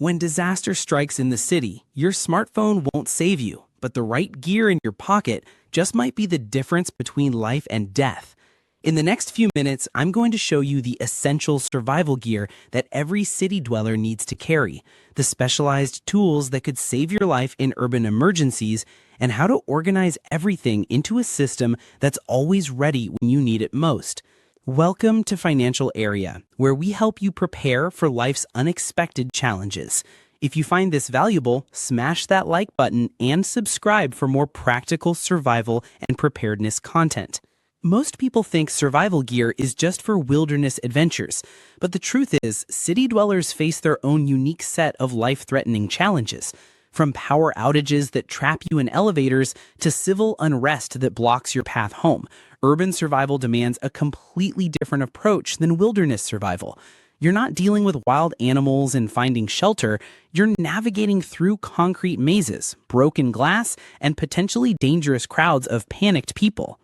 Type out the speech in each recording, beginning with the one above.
When disaster strikes in the city, your smartphone won't save you, but the right gear in your pocket just might be the difference between life and death. In the next few minutes, I'm going to show you the essential survival gear that every city dweller needs to carry, the specialized tools that could save your life in urban emergencies, and how to organize everything into a system that's always ready when you need it most. Welcome to Financial Area, where we help you prepare for life's unexpected challenges. If you find this valuable, smash that like button and subscribe for more practical survival and preparedness content. Most people think survival gear is just for wilderness adventures, but the truth is, city dwellers face their own unique set of life-threatening challenges. From power outages that trap you in elevators to civil unrest that blocks your path home, urban survival demands a completely different approach than wilderness survival. You're not dealing with wild animals and finding shelter, you're navigating through concrete mazes, broken glass, and potentially dangerous crowds of panicked people.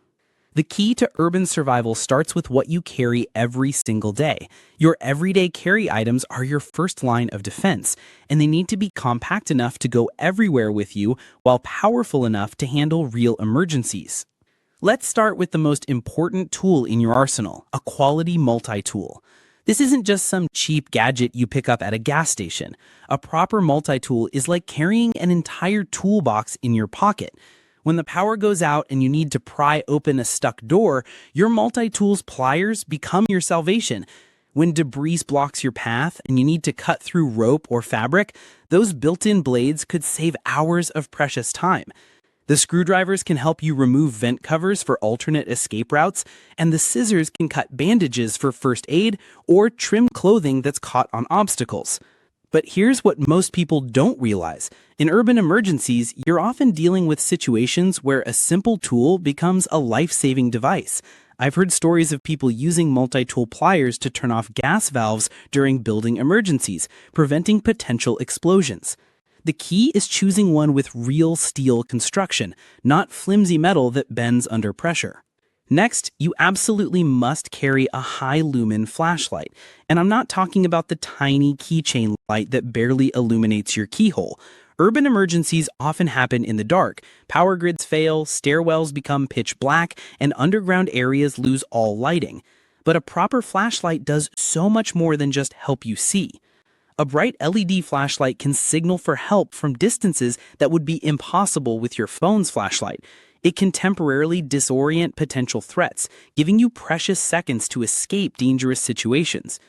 The key to urban survival starts with what you carry every single day. Your everyday carry items are your first line of defense, and they need to be compact enough to go everywhere with you while powerful enough to handle real emergencies. Let's start with the most important tool in your arsenal, a quality multi-tool. This isn't just some cheap gadget you pick up at a gas station. A proper multi-tool is like carrying an entire toolbox in your pocket. When the power goes out and you need to pry open a stuck door, your multi-tool's pliers become your salvation. When debris blocks your path and you need to cut through rope or fabric, those built-in blades could save hours of precious time. The screwdrivers can help you remove vent covers for alternate escape routes, and the scissors can cut bandages for first aid or trim clothing that's caught on obstacles. But here's what most people don't realize. In urban emergencies, you're often dealing with situations where a simple tool becomes a life-saving device. I've heard stories of people using multi-tool pliers to turn off gas valves during building emergencies, preventing potential explosions. The key is choosing one with real steel construction, not flimsy metal that bends under pressure. Next, you absolutely must carry a high-lumen flashlight, and I'm not talking about the tiny keychain light that barely illuminates your keyhole. Urban emergencies often happen in the dark. Power grids fail, stairwells become pitch black, and underground areas lose all lighting. But a proper flashlight does so much more than just help you see. A bright LED flashlight can signal for help from distances that would be impossible with your phone's flashlight. It can temporarily disorient potential threats, giving you precious seconds to escape dangerous situations.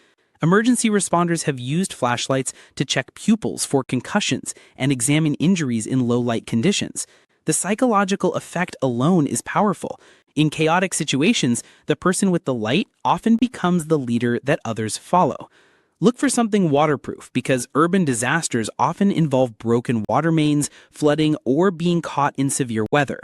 Emergency responders have used flashlights to check pupils for concussions and examine injuries in low-light conditions. The psychological effect alone is powerful. In chaotic situations, the person with the light often becomes the leader that others follow. Look for something waterproof because urban disasters often involve broken water mains, flooding, or being caught in severe weather.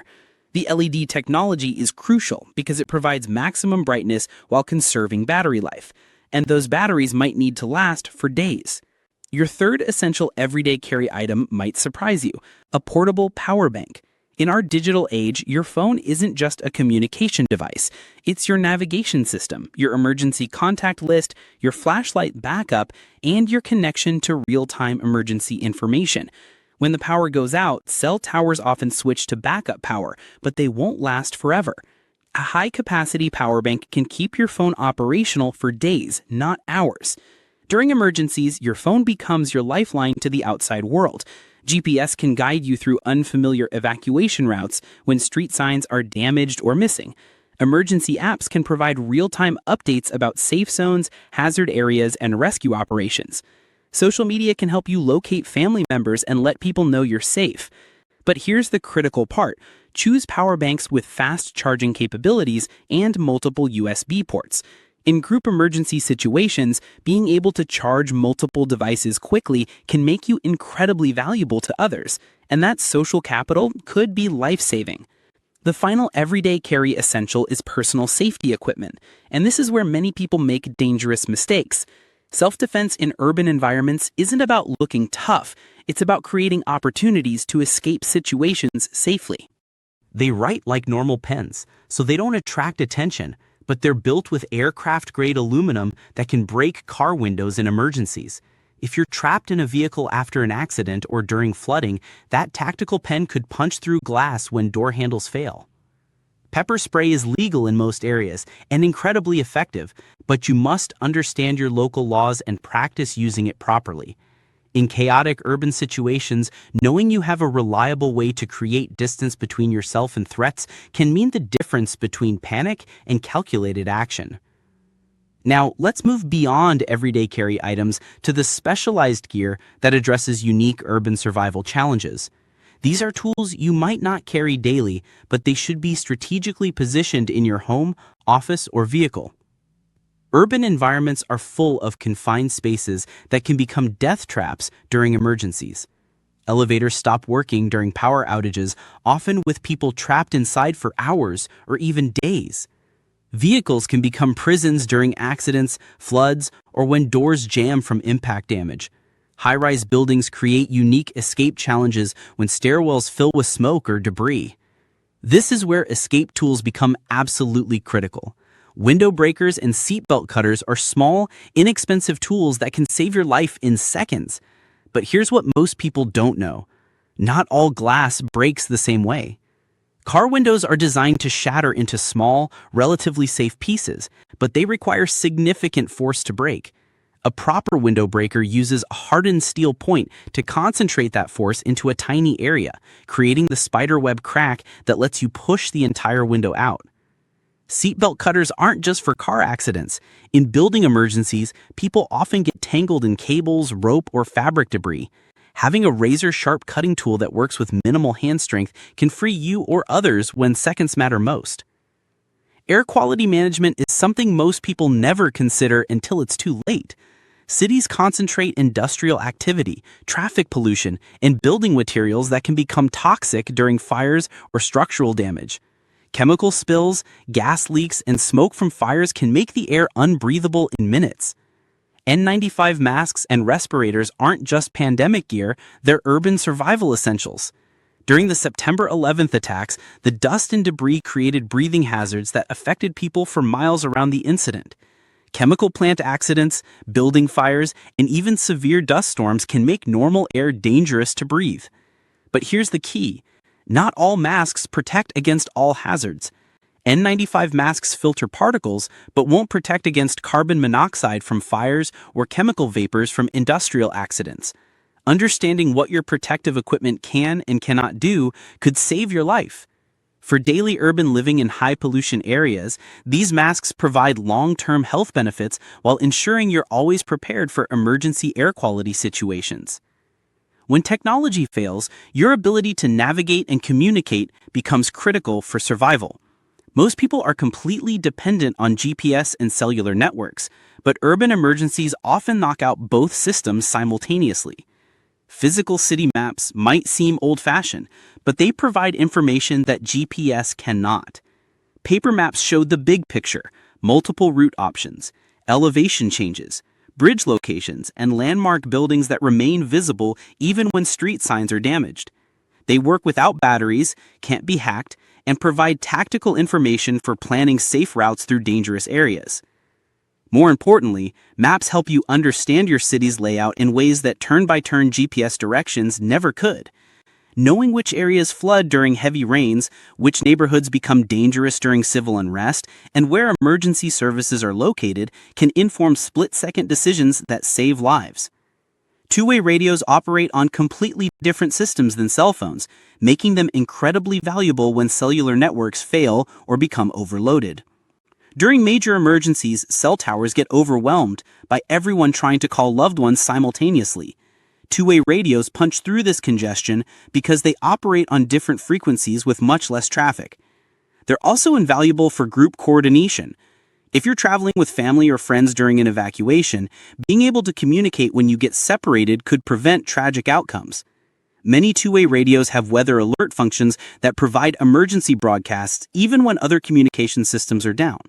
The LED technology is crucial because it provides maximum brightness while conserving battery life, and those batteries might need to last for days. Your third essential everyday carry item might surprise you, a portable power bank. In our digital age, your phone isn't just a communication device. It's your navigation system, your emergency contact list, your flashlight backup, and your connection to real-time emergency information. When the power goes out, cell towers often switch to backup power, but they won't last forever. A high-capacity power bank can keep your phone operational for days, not hours. During emergencies, your phone becomes your lifeline to the outside world. GPS can guide you through unfamiliar evacuation routes when street signs are damaged or missing. Emergency apps can provide real-time updates about safe zones, hazard areas, and rescue operations. Social media can help you locate family members and let people know you're safe. But here's the critical part. Choose power banks with fast charging capabilities and multiple USB ports. In group emergency situations, being able to charge multiple devices quickly can make you incredibly valuable to others, and that social capital could be life-saving. The final everyday carry essential is personal safety equipment, and this is where many people make dangerous mistakes. Self-defense in urban environments isn't about looking tough, it's about creating opportunities to escape situations safely. They write like normal pens, so they don't attract attention, but they're built with aircraft-grade aluminum that can break car windows in emergencies. If you're trapped in a vehicle after an accident or during flooding, that tactical pen could punch through glass when door handles fail. Pepper spray is legal in most areas and incredibly effective, but you must understand your local laws and practice using it properly. In chaotic urban situations, knowing you have a reliable way to create distance between yourself and threats can mean the difference between panic and calculated action. Now, let's move beyond everyday carry items to the specialized gear that addresses unique urban survival challenges. These are tools you might not carry daily, but they should be strategically positioned in your home, office, or vehicle. Urban environments are full of confined spaces that can become death traps during emergencies. Elevators stop working during power outages, often with people trapped inside for hours or even days. Vehicles can become prisons during accidents, floods, or when doors jam from impact damage. High-rise buildings create unique escape challenges when stairwells fill with smoke or debris. This is where escape tools become absolutely critical. Window breakers and seatbelt cutters are small, inexpensive tools that can save your life in seconds. But here's what most people don't know. Not all glass breaks the same way. Car windows are designed to shatter into small, relatively safe pieces, but they require significant force to break. A proper window breaker uses a hardened steel point to concentrate that force into a tiny area, creating the spiderweb crack that lets you push the entire window out. Seatbelt cutters aren't just for car accidents. In building emergencies, people often get tangled in cables, rope, or fabric debris. Having a razor-sharp cutting tool that works with minimal hand strength can free you or others when seconds matter most. Air quality management is something most people never consider until it's too late. Cities concentrate industrial activity, traffic pollution, and building materials that can become toxic during fires or structural damage. Chemical spills, gas leaks, and smoke from fires can make the air unbreathable in minutes. N95 masks and respirators aren't just pandemic gear, they're urban survival essentials. During the September 11th attacks, the dust and debris created breathing hazards that affected people for miles around the incident. Chemical plant accidents, building fires, and even severe dust storms can make normal air dangerous to breathe. But here's the key. Not all masks protect against all hazards. N95 masks filter particles, but won't protect against carbon monoxide from fires or chemical vapors from industrial accidents. Understanding what your protective equipment can and cannot do could save your life. For daily urban living in high-pollution areas, these masks provide long-term health benefits while ensuring you're always prepared for emergency air quality situations. When technology fails, your ability to navigate and communicate becomes critical for survival. Most people are completely dependent on GPS and cellular networks, but urban emergencies often knock out both systems simultaneously. Physical city maps might seem old-fashioned, but they provide information that GPS cannot. Paper maps show the big picture, multiple route options, elevation changes, bridge locations, and landmark buildings that remain visible even when street signs are damaged. They work without batteries, can't be hacked, and provide tactical information for planning safe routes through dangerous areas. More importantly, maps help you understand your city's layout in ways that turn-by-turn GPS directions never could. Knowing which areas flood during heavy rains, which neighborhoods become dangerous during civil unrest, and where emergency services are located can inform split-second decisions that save lives. Two-way radios operate on completely different systems than cell phones, making them incredibly valuable when cellular networks fail or become overloaded. During major emergencies, cell towers get overwhelmed by everyone trying to call loved ones simultaneously. Two-way radios punch through this congestion because they operate on different frequencies with much less traffic. They're also invaluable for group coordination. If you're traveling with family or friends during an evacuation, being able to communicate when you get separated could prevent tragic outcomes. Many two-way radios have weather alert functions that provide emergency broadcasts even when other communication systems are down.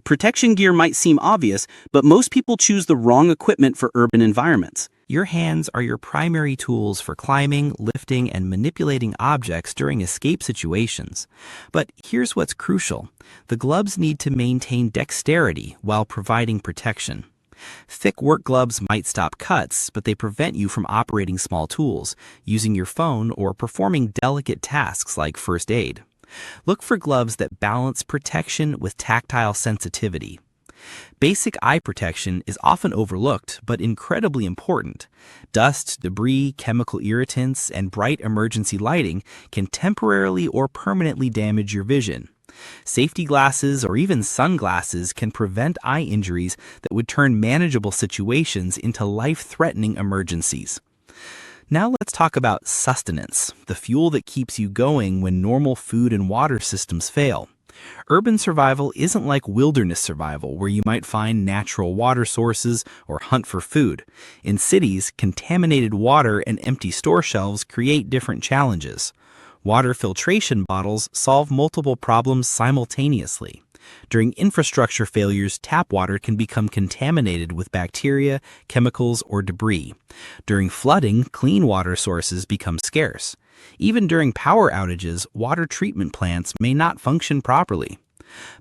Protection gear might seem obvious, but most people choose the wrong equipment for urban environments. Your hands are your primary tools for climbing, lifting, and manipulating objects during escape situations. But here's what's crucial. The gloves need to maintain dexterity while providing protection. Thick work gloves might stop cuts, but they prevent you from operating small tools, using your phone, or performing delicate tasks like first aid. Look for gloves that balance protection with tactile sensitivity. Basic eye protection is often overlooked, but incredibly important. Dust, debris, chemical irritants, and bright emergency lighting can temporarily or permanently damage your vision. Safety glasses or even sunglasses can prevent eye injuries that would turn manageable situations into life-threatening emergencies. Now let's talk about sustenance, the fuel that keeps you going when normal food and water systems fail. Urban survival isn't like wilderness survival, where you might find natural water sources or hunt for food. In cities, contaminated water and empty store shelves create different challenges. Water filtration bottles solve multiple problems simultaneously. During infrastructure failures, tap water can become contaminated with bacteria, chemicals, or debris. During flooding, clean water sources become scarce. Even during power outages, water treatment plants may not function properly.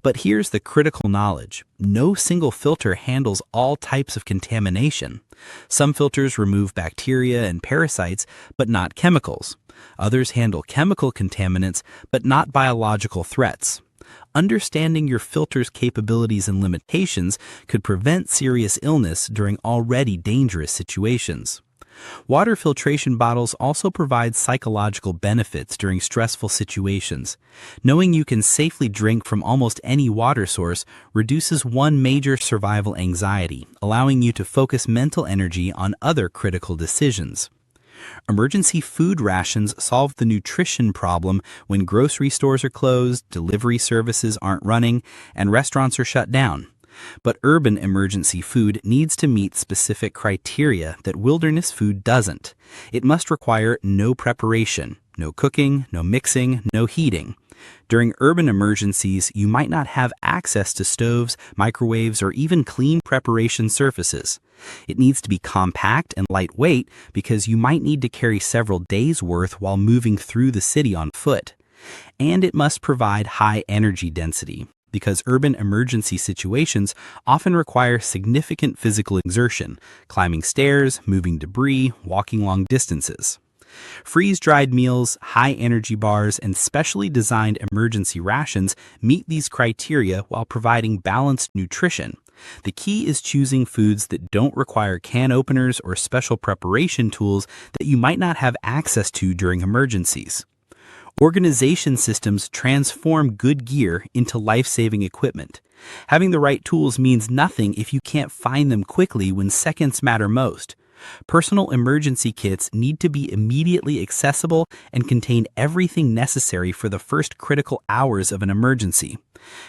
But here's the critical knowledge. No single filter handles all types of contamination. Some filters remove bacteria and parasites, but not chemicals. Others handle chemical contaminants, but not biological threats. Understanding your filter's capabilities and limitations could prevent serious illness during already dangerous situations. Water filtration bottles also provide psychological benefits during stressful situations. Knowing you can safely drink from almost any water source reduces one major survival anxiety, allowing you to focus mental energy on other critical decisions. Emergency food rations solve the nutrition problem when grocery stores are closed, delivery services aren't running, and restaurants are shut down. But urban emergency food needs to meet specific criteria that wilderness food doesn't. It must require no preparation, no cooking, no mixing, no heating. During urban emergencies, you might not have access to stoves, microwaves, or even clean preparation surfaces. It needs to be compact and lightweight because you might need to carry several days' worth while moving through the city on foot. And it must provide high energy density, because urban emergency situations often require significant physical exertion, climbing stairs, moving debris, walking long distances. Freeze-dried meals, high-energy bars, and specially designed emergency rations meet these criteria while providing balanced nutrition. The key is choosing foods that don't require can openers or special preparation tools that you might not have access to during emergencies. Organization systems transform good gear into life-saving equipment. Having the right tools means nothing if you can't find them quickly when seconds matter most. Personal emergency kits need to be immediately accessible and contain everything necessary for the first critical hours of an emergency.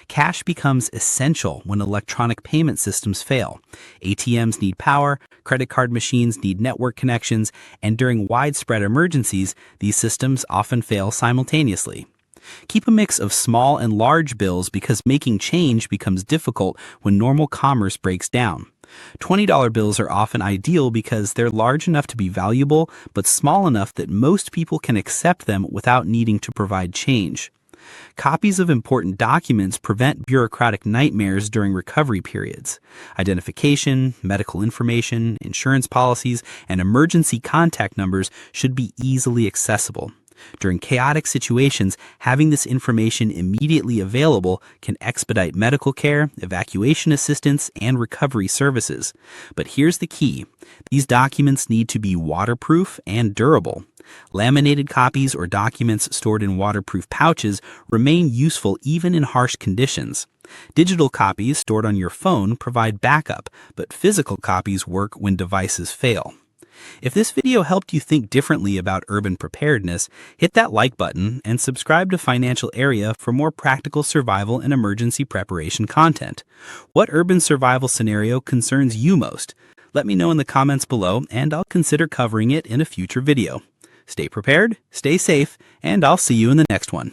Cash becomes essential when electronic payment systems fail. ATMs need power, credit card machines need network connections, and during widespread emergencies, these systems often fail simultaneously. Keep a mix of small and large bills because making change becomes difficult when normal commerce breaks down. $20 bills are often ideal because they're large enough to be valuable, but small enough that most people can accept them without needing to provide change. Copies of important documents prevent bureaucratic nightmares during recovery periods. Identification, medical information, insurance policies, and emergency contact numbers should be easily accessible. During chaotic situations, having this information immediately available can expedite medical care, evacuation assistance, and recovery services. But here's the key. These documents need to be waterproof and durable. Laminated copies or documents stored in waterproof pouches remain useful even in harsh conditions. Digital copies stored on your phone provide backup, but physical copies work when devices fail. If this video helped you think differently about urban preparedness, hit that like button and subscribe to Financial Area for more practical survival and emergency preparation content. What urban survival scenario concerns you most? Let me know in the comments below, and I'll consider covering it in a future video. Stay prepared, stay safe, and I'll see you in the next one.